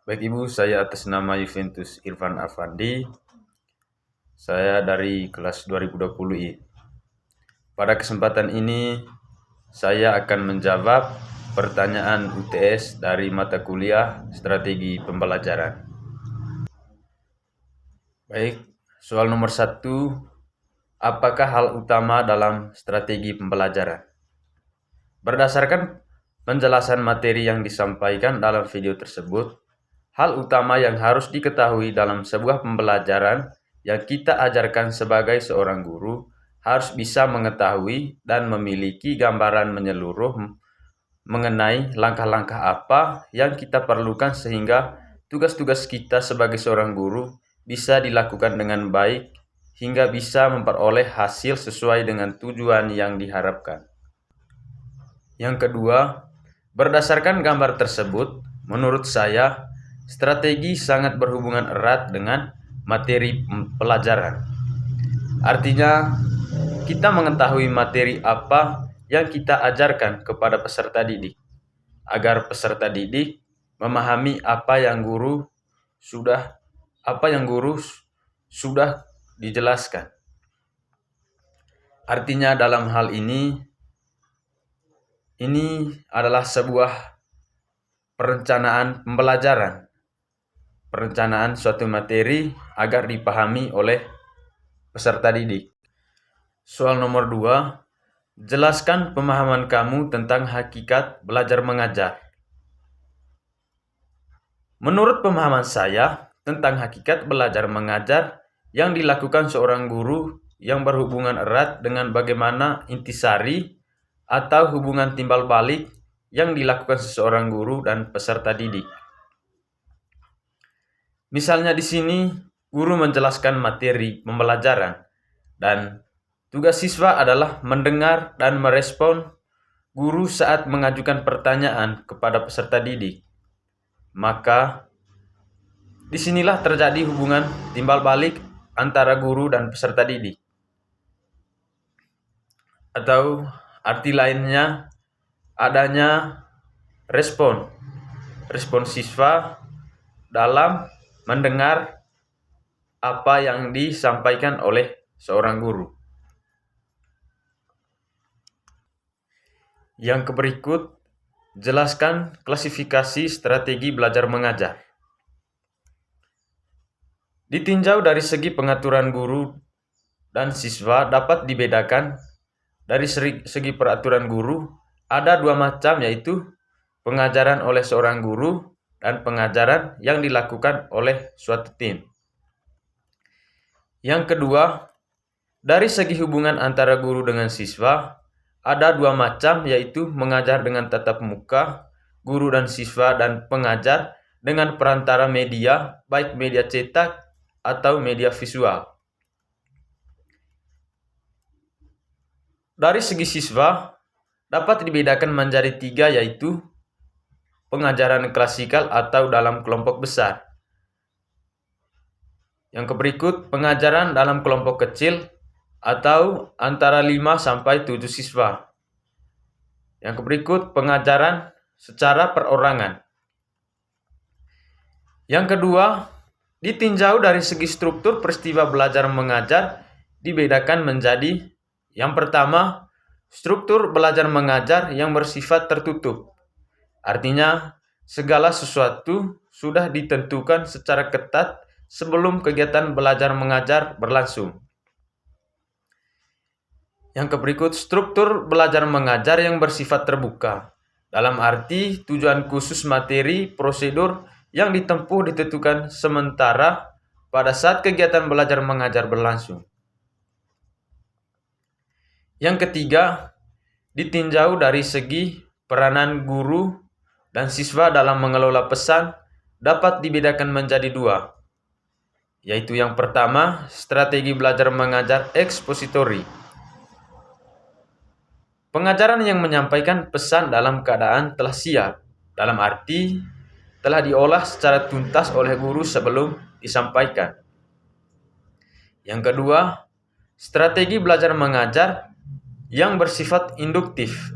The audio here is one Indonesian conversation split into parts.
Baik Ibu, saya atas nama Juventus Irfan Afandi. Saya dari kelas 2020 I. Pada kesempatan ini, saya akan menjawab pertanyaan UTS dari mata kuliah Strategi Pembelajaran. Baik, soal nomor 1. Apakah hal utama dalam strategi pembelajaran? Berdasarkan penjelasan materi yang disampaikan dalam video tersebut, hal utama yang harus diketahui dalam sebuah pembelajaran yang kita ajarkan sebagai seorang guru harus bisa mengetahui dan memiliki gambaran menyeluruh mengenai langkah-langkah apa yang kita perlukan sehingga tugas-tugas kita sebagai seorang guru bisa dilakukan dengan baik hingga bisa memperoleh hasil sesuai dengan tujuan yang diharapkan. Yang kedua, berdasarkan gambar tersebut, menurut saya, strategi sangat berhubungan erat dengan materi pelajaran. Artinya, kita mengetahui materi apa yang kita ajarkan kepada peserta didik, agar peserta didik memahami apa yang guru sudah dijelaskan. Artinya dalam hal ini adalah sebuah perencanaan pembelajaran, perencanaan suatu materi agar dipahami oleh peserta didik. Soal nomor 2, jelaskan pemahaman kamu tentang hakikat belajar mengajar. Menurut pemahaman saya tentang hakikat belajar mengajar yang dilakukan seorang guru yang berhubungan erat dengan bagaimana intisari atau hubungan timbal balik yang dilakukan seseorang guru dan peserta didik. Misalnya di sini, guru menjelaskan materi pembelajaran dan tugas siswa adalah mendengar dan merespon guru saat mengajukan pertanyaan kepada peserta didik. Maka, disinilah terjadi hubungan timbal balik antara guru dan peserta didik. Atau arti lainnya, adanya respon siswa dalam mendengar apa yang disampaikan oleh seorang guru. Yang berikut, jelaskan klasifikasi strategi belajar mengajar. Ditinjau dari segi pengaturan guru dan siswa dapat dibedakan dari segi peraturan guru, ada 2 macam, yaitu pengajaran oleh seorang guru dan pengajaran yang dilakukan oleh suatu tim. Yang kedua, dari segi hubungan antara guru dengan siswa, ada 2 macam, yaitu mengajar dengan tatap muka, guru dan siswa, dan pengajar dengan perantara media, baik media cetak atau media visual. Dari segi siswa, dapat dibedakan menjadi 3, yaitu pengajaran klasikal atau dalam kelompok besar. Yang berikut, pengajaran dalam kelompok kecil atau antara 5 sampai 7 siswa. Yang berikut, pengajaran secara perorangan. Yang kedua, ditinjau dari segi struktur peristiwa belajar mengajar dibedakan menjadi: yang pertama, struktur belajar mengajar yang bersifat tertutup. Artinya, segala sesuatu sudah ditentukan secara ketat sebelum kegiatan belajar mengajar berlangsung. Yang berikut, struktur belajar mengajar yang bersifat terbuka. Dalam arti, tujuan khusus materi, prosedur yang ditempuh ditentukan sementara pada saat kegiatan belajar mengajar berlangsung. Yang ketiga, ditinjau dari segi peranan guru dan siswa dalam mengelola pesan dapat dibedakan menjadi 2, yaitu yang pertama, strategi belajar mengajar ekspositori. Pengajaran yang menyampaikan pesan dalam keadaan telah siap, dalam arti telah diolah secara tuntas oleh guru sebelum disampaikan. Yang kedua, strategi belajar mengajar yang bersifat induktif.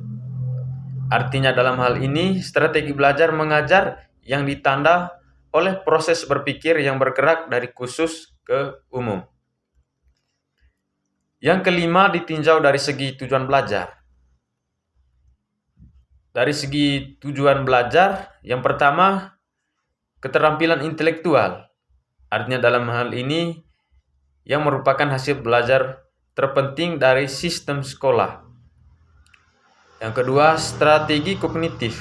Artinya dalam hal ini, strategi belajar mengajar yang ditanda oleh proses berpikir yang bergerak dari khusus ke umum. Yang kelima, ditinjau dari segi tujuan belajar. Dari segi tujuan belajar, yang pertama, keterampilan intelektual. Artinya dalam hal ini yang merupakan hasil belajar terpenting dari sistem sekolah. Yang kedua, strategi kognitif.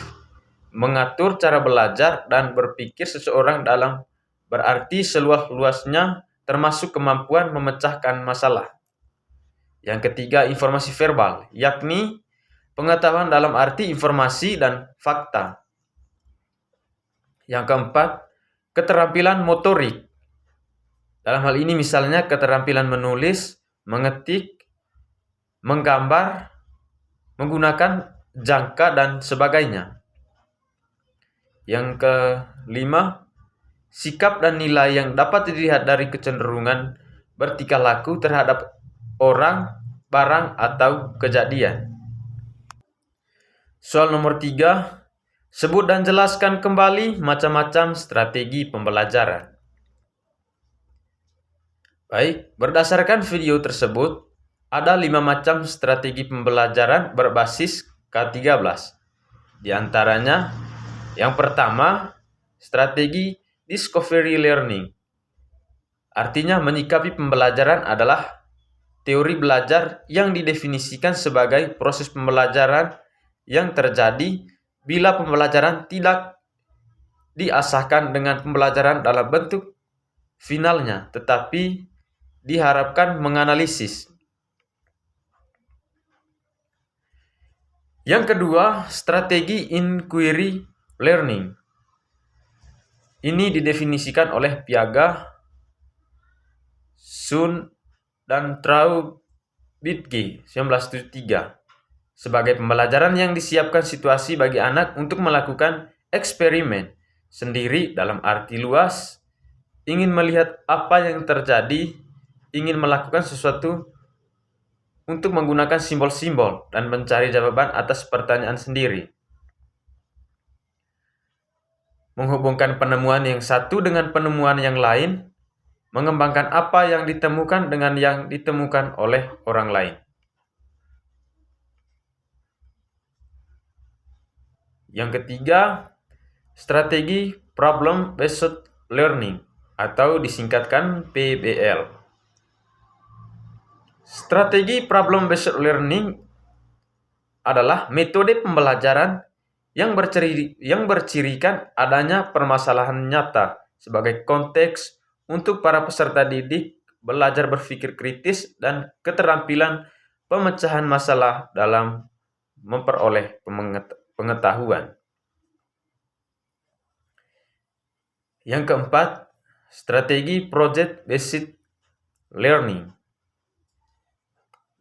Mengatur cara belajar dan berpikir seseorang dalam berarti seluas-luasnya termasuk kemampuan memecahkan masalah. Yang ketiga, informasi verbal, yakni pengetahuan dalam arti informasi dan fakta. Yang keempat, keterampilan motorik. Dalam hal ini misalnya keterampilan menulis, mengetik, menggambar, menggunakan jangka dan sebagainya. Yang kelima, sikap dan nilai yang dapat dilihat dari kecenderungan bertingkah laku terhadap orang, barang, atau kejadian. Soal nomor 3, sebut dan jelaskan kembali macam-macam strategi pembelajaran. Baik, berdasarkan video tersebut, ada 5 macam strategi pembelajaran berbasis K13. Di antaranya, yang pertama, strategi discovery learning. Artinya menyikapi pembelajaran adalah teori belajar yang didefinisikan sebagai proses pembelajaran yang terjadi bila pembelajaran tidak diasahkan dengan pembelajaran dalam bentuk finalnya, tetapi diharapkan menganalisis. Yang kedua, strategi inquiry learning. Ini didefinisikan oleh Piaget, Sun, dan Traubitge 1973 sebagai pembelajaran yang disiapkan situasi bagi anak untuk melakukan eksperimen sendiri dalam arti luas, ingin melihat apa yang terjadi, ingin melakukan sesuatu untuk menggunakan simbol-simbol dan mencari jawaban atas pertanyaan sendiri. Menghubungkan penemuan yang satu dengan penemuan yang lain, mengembangkan apa yang ditemukan dengan yang ditemukan oleh orang lain. Yang ketiga, strategi problem-based learning atau disingkatkan PBL. Strategi problem-based learning adalah metode pembelajaran yang bercirikan adanya permasalahan nyata sebagai konteks untuk para peserta didik belajar berpikir kritis dan keterampilan pemecahan masalah dalam memperoleh pengetahuan. Yang keempat, strategi project-based learning.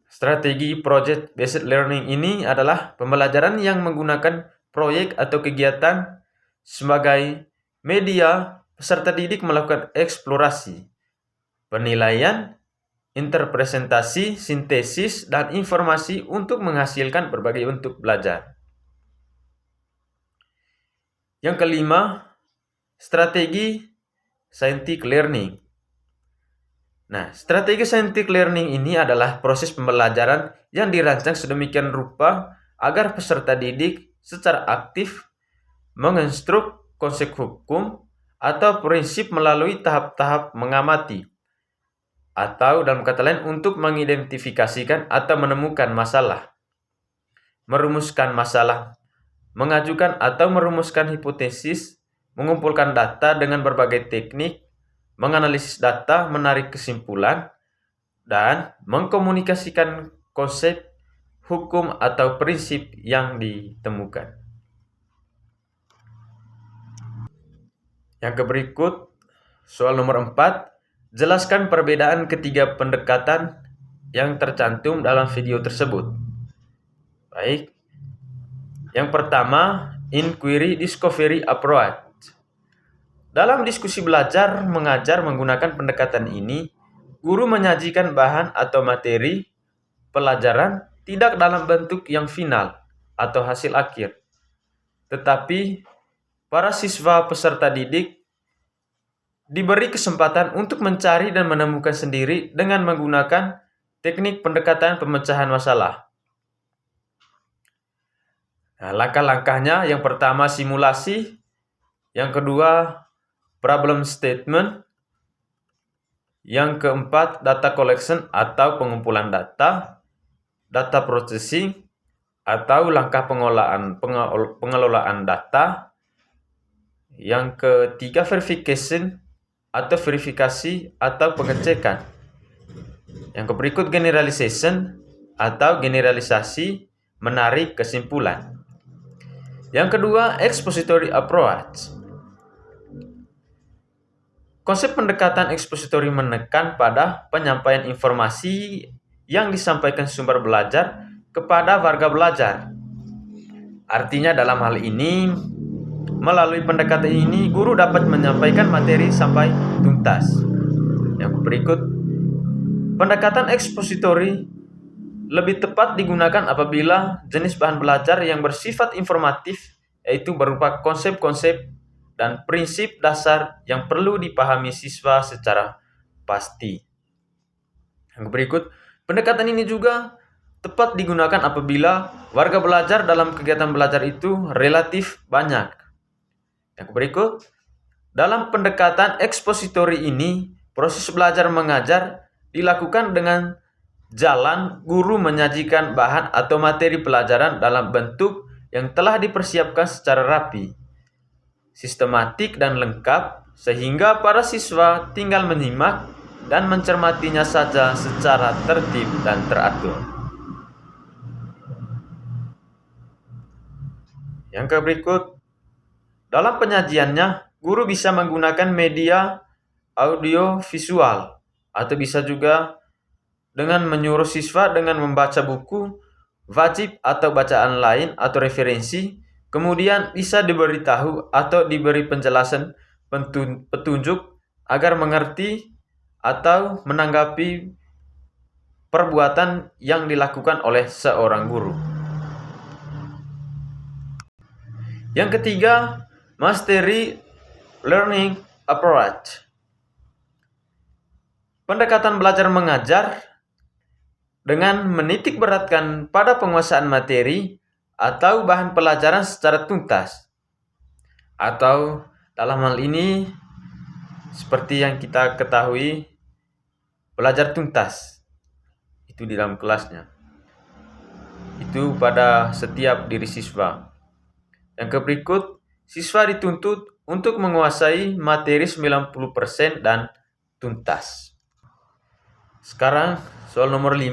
Strategi project-based learning ini adalah pembelajaran yang menggunakan proyek atau kegiatan sebagai media peserta didik melakukan eksplorasi, penilaian, interpretasi, sintesis, dan informasi untuk menghasilkan berbagai bentuk belajar. Yang kelima, strategi scientific learning. Nah, strategi scientific learning ini adalah proses pembelajaran yang dirancang sedemikian rupa agar peserta didik secara aktif mengonstruk konsep hukum atau prinsip melalui tahap-tahap mengamati, atau dalam kata lain untuk mengidentifikasikan atau menemukan masalah, merumuskan masalah, mengajukan atau merumuskan hipotesis, mengumpulkan data dengan berbagai teknik, menganalisis data, menarik kesimpulan, dan mengkomunikasikan konsep, hukum, atau prinsip yang ditemukan. Yang berikut, soal nomor 4, jelaskan perbedaan ketiga pendekatan yang tercantum dalam video tersebut. Baik. Yang pertama, inquiry discovery approach. Dalam diskusi belajar mengajar menggunakan pendekatan ini, guru menyajikan bahan atau materi pelajaran tidak dalam bentuk yang final atau hasil akhir, tetapi para siswa peserta didik diberi kesempatan untuk mencari dan menemukan sendiri dengan menggunakan teknik pendekatan pemecahan masalah. Nah, langkah-langkahnya yang pertama simulasi, yang kedua problem statement, yang keempat data collection atau pengumpulan data, data processing atau langkah pengelolaan data, yang ketiga verification atau verifikasi atau pengecekan, yang berikut generalization atau generalisasi menarik kesimpulan. Yang kedua, expository approach. Konsep pendekatan expository menekan pada penyampaian informasi yang disampaikan sumber belajar kepada warga belajar. Artinya dalam hal ini, melalui pendekatan ini, guru dapat menyampaikan materi sampai tuntas. Yang berikut, pendekatan expository lebih tepat digunakan apabila jenis bahan belajar yang bersifat informatif, yaitu berupa konsep-konsep dan prinsip dasar yang perlu dipahami siswa secara pasti. Yang berikut, pendekatan ini juga tepat digunakan apabila warga belajar dalam kegiatan belajar itu relatif banyak. Yang berikut, dalam pendekatan expository ini, proses belajar mengajar dilakukan dengan jalan guru menyajikan bahan atau materi pelajaran dalam bentuk yang telah dipersiapkan secara rapi, sistematik dan lengkap, sehingga para siswa tinggal menyimak dan mencermatinya saja secara tertib dan teratur. Yang berikut, dalam penyajiannya, guru bisa menggunakan media audio visual atau bisa juga dengan menyuruh siswa dengan membaca buku wajib atau bacaan lain atau referensi, kemudian bisa diberitahu atau diberi penjelasan petunjuk agar mengerti atau menanggapi perbuatan yang dilakukan oleh seorang guru. Yang ketiga, mastery learning approach. Pendekatan belajar mengajar dengan menitik beratkan pada penguasaan materi atau bahan pelajaran secara tuntas. Atau dalam hal ini, seperti yang kita ketahui, belajar tuntas. Itu di dalam kelasnya. Itu pada setiap diri siswa. Yang berikut, siswa dituntut untuk menguasai materi 90% dan tuntas. Sekarang, soal nomor 5,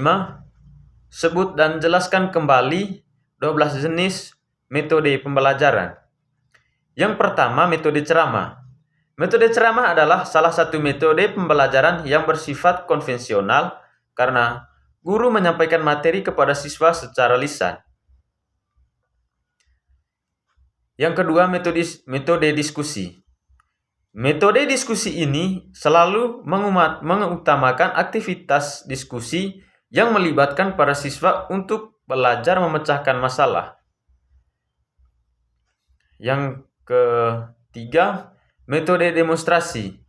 sebut dan jelaskan kembali 12 jenis metode pembelajaran. Yang pertama, metode ceramah. Metode ceramah adalah salah satu metode pembelajaran yang bersifat konvensional karena guru menyampaikan materi kepada siswa secara lisan. Yang kedua, metode diskusi. Metode diskusi ini selalu mengutamakan aktivitas diskusi yang melibatkan para siswa untuk belajar memecahkan masalah. Yang ketiga, metode demonstrasi.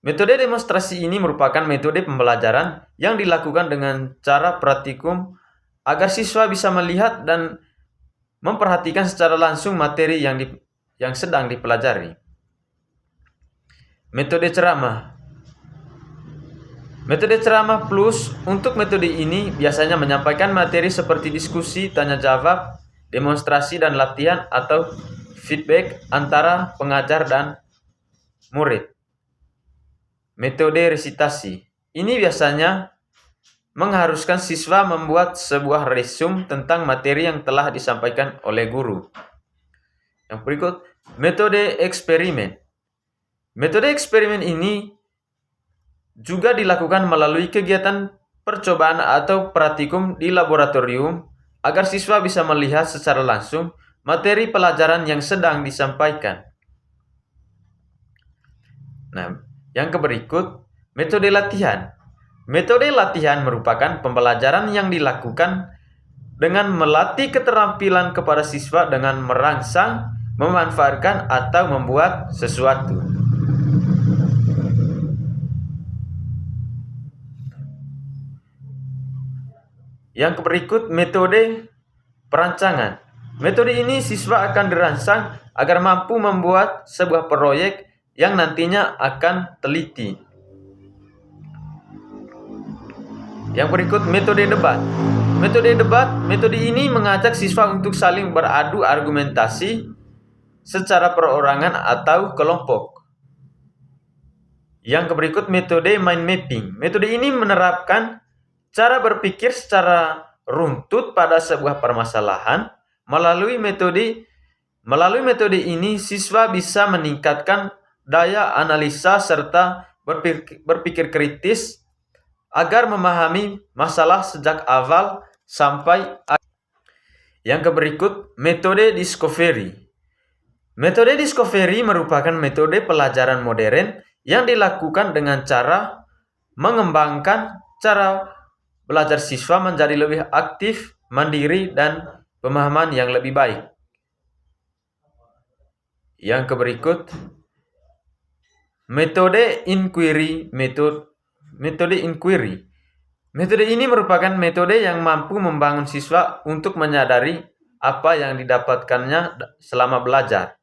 Metode demonstrasi ini merupakan metode pembelajaran yang dilakukan dengan cara praktikum agar siswa bisa melihat dan memperhatikan secara langsung materi yang sedang dipelajari. Metode ceramah. Metode ceramah plus untuk metode ini biasanya menyampaikan materi seperti diskusi, tanya jawab, demonstrasi dan latihan atau feedback antara pengajar dan murid. Metode resitasi. Ini biasanya mengharuskan siswa membuat sebuah resume tentang materi yang telah disampaikan oleh guru. Yang berikut, metode eksperimen. Metode eksperimen ini juga dilakukan melalui kegiatan percobaan atau praktikum di laboratorium agar siswa bisa melihat secara langsung materi pelajaran yang sedang disampaikan. Nah, yang berikut, metode latihan. Metode latihan merupakan pembelajaran yang dilakukan dengan melatih keterampilan kepada siswa dengan merangsang, memanfaatkan, atau membuat sesuatu. Yang berikut metode perancangan. Metode ini siswa akan dirancang agar mampu membuat sebuah proyek yang nantinya akan teliti. Yang berikut metode debat. Metode ini mengajak siswa untuk saling beradu argumentasi secara perorangan atau kelompok. Yang berikut metode mind mapping. Metode ini menerapkan cara berpikir secara runtut pada sebuah permasalahan. Melalui metode ini siswa bisa meningkatkan daya analisa serta berpikir kritis agar memahami masalah sejak awal sampai akhir. Yang berikut metode discovery. Metode discovery merupakan metode pelajaran modern yang dilakukan dengan cara mengembangkan cara belajar siswa menjadi lebih aktif, mandiri, dan pemahaman yang lebih baik. Yang berikut metode inquiry. Metode ini merupakan metode yang mampu membangun siswa untuk menyadari apa yang didapatkannya selama belajar.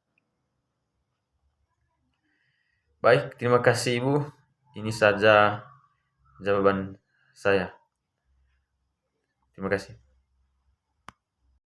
Baik, terima kasih Ibu. Ini saja jawaban saya. Terima kasih.